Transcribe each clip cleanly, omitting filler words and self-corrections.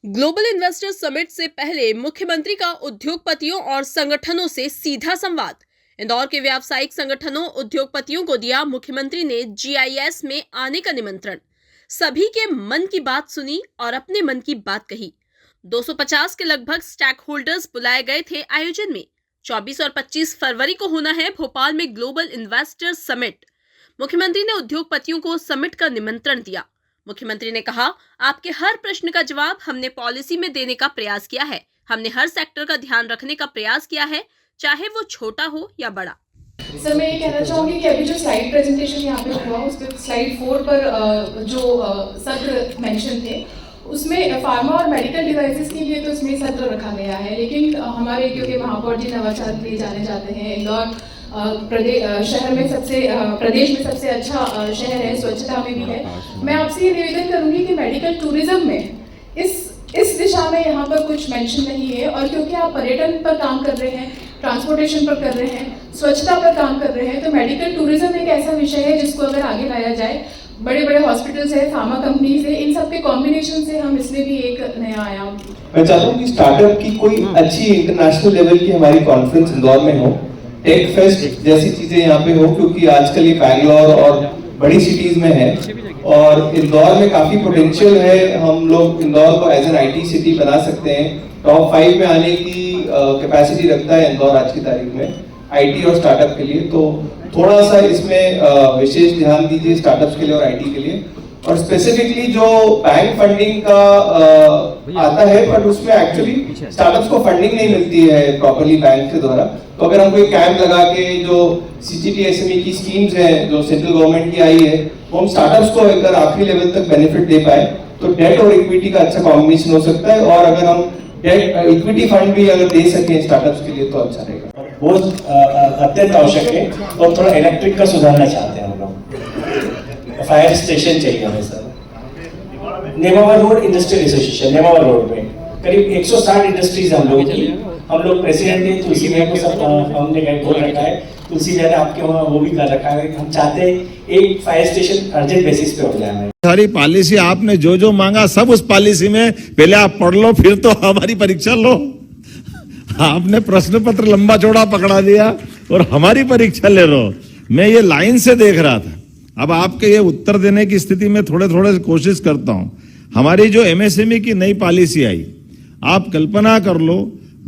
Global investor summit से पहले मुख्यमंत्री का उद्योगपतियों और संगठनों से सीधा संवाद। इंदौर के व्यावसायिक संगठनों उद्योगपतियों को दिया मुख्यमंत्री ने जीआईएस में आने का निमंत्रण। सभी के मन की बात सुनी और अपने मन की बात कही। 250 के लगभग स्टेक होल्डर्स बुलाए गए थे आयोजन में। 24 और 25 फरवरी को होना है भोपाल में ग्लोबल इन्वेस्टर समिट। मुख्यमंत्री ने उद्योगपतियों को समिट का निमंत्रण दिया। मुख्यमंत्री ने कहा, आपके हर प्रश्न का जवाब हमने पॉलिसी में देने का प्रयास किया है। हमने हर सेक्टर का ध्यान रखने का प्रयास किया है, चाहे वो छोटा हो या बड़ा। सर, मैं ये कहना चाहूँगी कि अभी जो स्लाइड प्रेजेंटेशन यहाँ पे हुआ उस पर स्लाइड 4 पर जो सत्र मेंशन थे उसमें फार्मा और मेडिकल डिवाइसेस के लिए तो इसमें सत्र रखा गया है, लेकिन हमारे क्योंकि महापौर जी नवाचार के लिए जाने जाते हैं, इंदौर शहर में प्रदेश में सबसे अच्छा शहर है, स्वच्छता में भी है। मैं आपसे ये निवेदन करूंगी कि मेडिकल टूरिज्म में इस दिशा में यहाँ पर कुछ मेंशन नहीं है, और क्योंकि आप पर्यटन पर काम कर रहे हैं, ट्रांसपोर्टेशन पर कर रहे हैं, स्वच्छता पर काम कर रहे हैं, तो मेडिकल टूरिज्म एक ऐसा विषय है जिसको अगर आगे लाया जाए, बड़े बड़े हॉस्पिटल्स है, फार्मा कंपनीज है, इन सब के कॉम्बिनेशन से हम इसमें भी एक नया आयाम। मैं चाहता हूँ कि स्टार्टअप की कोई अच्छी इंटरनेशनल लेवल की हमारी कॉन्फ्रेंस इंदौर में हो, टेक फेस्ट जैसी चीजें यहाँ पे हो, क्योंकि आजकल ये बैंगलोर और बड़ी सिटीज में है और इंदौर में काफी पोटेंशियल है। हम लोग इंदौर को एज एन आईटी सिटी बना सकते हैं। टॉप 5 में आने की कैपेसिटी रखता है इंदौर आज की तारीख में आईटी और स्टार्टअप के लिए। तो थोड़ा सा इसमें विशेष ध्यान दीजिए स्टार्टअप्स के लिए और आईटी के लिए। और स्पेसिफिकली जो बैंक फंडिंग का आता है, पर उसमें एक्चुअली स्टार्टअप्स को फंडिंग नहीं मिलती है प्रॉपर्ली बैंक के द्वारा। तो अगर हम कोई कैंप लगा के जो सीजीटीएसएमई की स्कीम्स हैं जो सेंट्रल गवर्नमेंट की आई है, वो हम स्टार्टअप्स को अगर आखिरी लेवल तक बेनिफिट दे पाए तो डेट और इक्विटी का अच्छा कॉम्बिनेशन हो सकता है। और अगर हम डेट इक्विटी फंड भी अगर दे सकें स्टार्टअप्स के लिए तो अच्छा रहेगा। वो अत्यंत आवश्यक है। और थोड़ा इलेक्ट्रिक का सुधारना चाहते हैं हम लोग। फायर स्टेशन चाहिए हमें sir. Nemawar road industrial association, Nemawar road में करीब 160 इंडस्ट्रीज हम लोग प्रेसिडेंट है, तुलसी भाई को सब हमने बोल रखा है। तुलसी जी ने आपके वहाँ वो भी कर रखा है। हम चाहते हैं एक फायर स्टेशन अर्जेंट बेसिस पे हो जाए। सारी पॉलिसी आपने जो जो मांगा सब उस पॉलिसी में पहले आप पढ़ लो, फिर तो हमारी परीक्षा लो। आपने प्रश्न पत्र लंबा चौड़ा पकड़ा दिया और हमारी परीक्षा ले लो। मैं ये लाइन से देख रहा था। अब आपके ये उत्तर देने की स्थिति में थोड़े थोड़े कोशिश करता हूं। हमारी जो एमएसएमई की नई पॉलिसी आई, आप कल्पना कर लो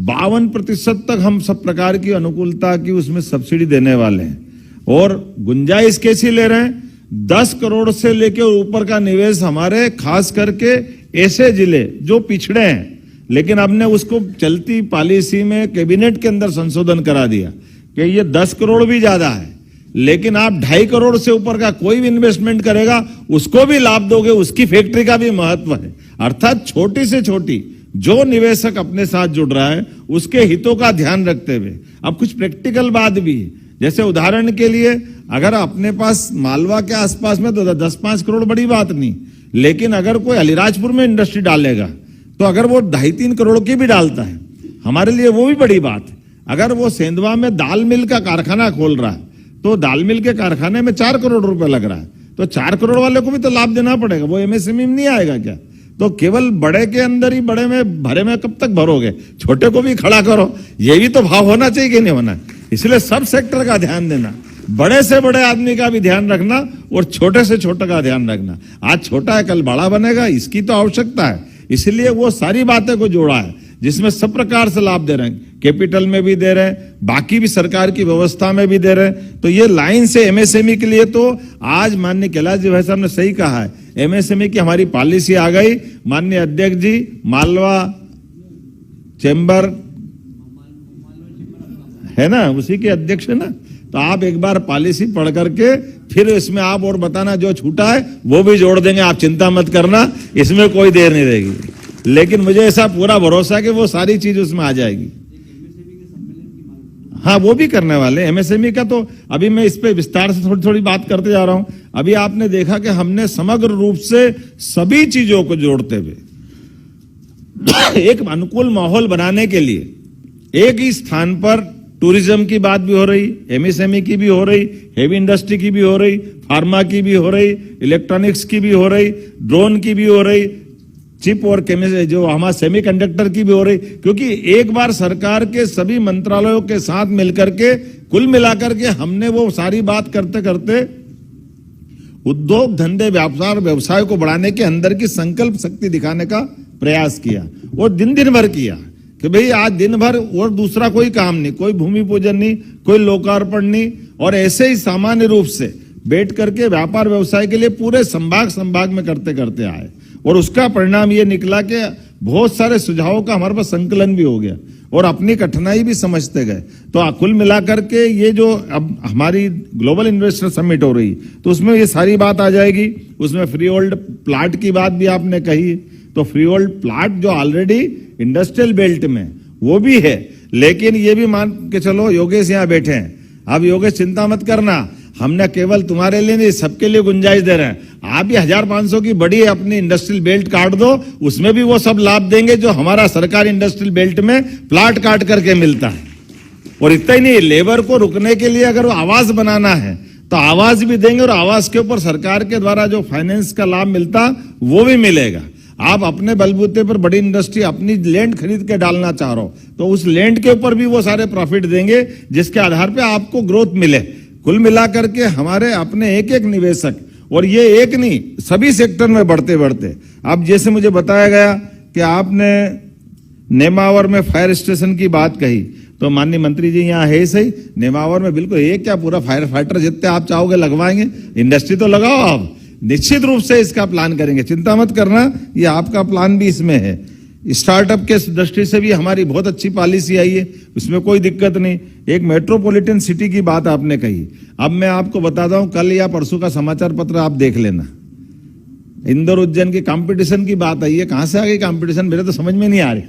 52% तक हम सब प्रकार की अनुकूलता की उसमें सब्सिडी देने वाले हैं। और गुंजाइश कैसी ले रहे हैं? 10 करोड़ से लेकर ऊपर का निवेश हमारे खास करके ऐसे जिले जो पिछड़े हैं, लेकिन हमने उसको चलती पॉलिसी में कैबिनेट के अंदर संशोधन करा दिया कि ये 10 करोड़ भी ज्यादा है, लेकिन आप 2.5 करोड़ से ऊपर का कोई भी इन्वेस्टमेंट करेगा उसको भी लाभ दोगे, उसकी फैक्ट्री का भी महत्व है। अर्थात छोटी से छोटी जो निवेशक अपने साथ जुड़ रहा है उसके हितों का ध्यान रखते हुए। अब कुछ प्रैक्टिकल बात भी है, जैसे उदाहरण के लिए अगर अपने पास मालवा के आसपास में तो 10-5 करोड़ बड़ी बात नहीं, लेकिन अगर कोई अलीराजपुर में इंडस्ट्री डालेगा तो अगर वो 2.5-3 करोड़ की भी डालता है हमारे लिए वो भी बड़ी बात है। अगर वो सेंधवा में दाल मिल का कारखाना खोल रहा है तो दाल मिल के कारखाने में 4 करोड़ रुपए लग रहा है, तो 4 करोड़ वाले को भी तो लाभ देना पड़ेगा। वो एमएसएमई में नहीं आएगा क्या? तो केवल बड़े के अंदर ही बड़े में भरे में कब तक भरोगे? छोटे को भी खड़ा करो। ये भी तो भाव होना चाहिए कि नहीं होना? इसलिए सब सेक्टर का ध्यान देना, बड़े से बड़े आदमी का भी ध्यान रखना और छोटे से छोटे का ध्यान रखना। आज छोटा है कल बड़ा बनेगा, इसकी तो आवश्यकता है। इसलिए वो सारी बातें को जोड़ा है जिसमें सब प्रकार से लाभ दे रहे हैं, कैपिटल में भी दे रहे हैं, बाकी भी सरकार की व्यवस्था में भी दे रहे हैं। तो ये लाइन से एमएसएमई के लिए तो आज माननीय कैलाश जी भाई साहब ने सही कहा है, एमएसएमई की हमारी पॉलिसी आ गई। माननीय अध्यक्ष जी मालवा चैम्बर है ना, उसी के अध्यक्ष है ना, तो आप एक बार पॉलिसी पढ़ करके फिर इसमें आप और बताना, जो छूटा है वो भी जोड़ देंगे, आप चिंता मत करना, इसमें कोई देर नहीं रहेगी। लेकिन मुझे ऐसा पूरा भरोसा कि वो सारी चीज उसमें आ जाएगी। हाँ, वो भी करने वाले एमएसएमई का। तो अभी मैं इस पे विस्तार से थोड़ी थोड़ी बात करते जा रहा हूं। अभी आपने देखा कि हमने समग्र रूप से सभी चीजों को जोड़ते हुए एक अनुकूल माहौल बनाने के लिए एक ही स्थान पर टूरिज्म की बात भी हो रही, एमएसएमई की भी हो रही, हेवी इंडस्ट्री की भी हो रही, फार्मा की भी हो रही, इलेक्ट्रॉनिक्स की भी हो रही, ड्रोन की भी हो रही, चिप और केमिस्ट्री जो हमारा सेमीकंडक्टर की भी हो रही, क्योंकि एक बार सरकार के सभी मंत्रालयों के साथ मिलकर के कुल मिलाकर के हमने वो सारी बात करते करते उद्योग धंधे व्यापार व्यवसाय को बढ़ाने के अंदर की संकल्प शक्ति दिखाने का प्रयास किया और दिन दिन भर किया कि भाई आज दिन भर और दूसरा कोई काम नहीं, कोई भूमि पूजन नहीं, कोई लोकार्पण नहीं, और ऐसे ही सामान्य रूप से बैठ करके व्यापार व्यवसाय के लिए पूरे संभाग में करते करते आए और उसका परिणाम ये निकला कि बहुत सारे सुझावों का हमारे पास संकलन भी हो गया और अपनी कठिनाई भी समझते गए। तो कुल मिलाकर के ये जो अब हमारी ग्लोबल इन्वेस्टर समिट हो रही तो उसमें ये सारी बात आ जाएगी। उसमें फ्री होल्ड प्लाट की बात भी आपने कही, तो फ्री होल्ड प्लाट जो ऑलरेडी इंडस्ट्रियल बेल्ट में वो भी है, लेकिन ये भी मान के चलो योगेश यहाँ बैठे हैं, अब योगेश चिंता मत करना, हमने केवल तुम्हारे लिए नहीं सबके लिए गुंजाइश दे रहे हैं। आप भी 1500 की बड़ी अपनी इंडस्ट्रियल बेल्ट काट दो, उसमें भी वो सब लाभ देंगे जो हमारा सरकारी इंडस्ट्रियल बेल्ट में प्लाट काट करके मिलता है। और इतना ही नहीं, लेबर को रुकने के लिए अगर आवास बनाना है तो आवास भी देंगे और आवास के ऊपर सरकार के द्वारा जो फाइनेंस का लाभ मिलता वो भी मिलेगा। आप अपने बलबूते पर बड़ी इंडस्ट्री अपनी लैंड खरीद के डालना चाह रहे हो तो उस लैंड के ऊपर भी वो सारे प्रॉफिट देंगे जिसके आधार पे आपको ग्रोथ मिले। कुल मिलाकर के हमारे अपने एक एक निवेशक, और ये एक नहीं सभी सेक्टर में बढ़ते बढ़ते, अब जैसे मुझे बताया गया कि आपने नेमावर में फायर स्टेशन की बात कही, तो माननीय मंत्री जी यहाँ है सही, नेमावर में बिल्कुल एक क्या पूरा फायर फाइटर जितने आप चाहोगे लगवाएंगे, इंडस्ट्री तो लगाओ आप, निश्चित रूप से इसका प्लान करेंगे, चिंता मत करना, ये आपका प्लान भी इसमें है। स्टार्टअप के दृष्टि से भी हमारी बहुत अच्छी पॉलिसी आई है, उसमें कोई दिक्कत नहीं। एक मेट्रोपॉलिटन सिटी की बात आपने कही, अब मैं आपको बताता हूं, कल या परसों का समाचार पत्र आप देख लेना, इंदौर उज्जैन की कंपटीशन की बात आई है। कहां से आ गई कंपटीशन, मेरे तो समझ में नहीं आ रही।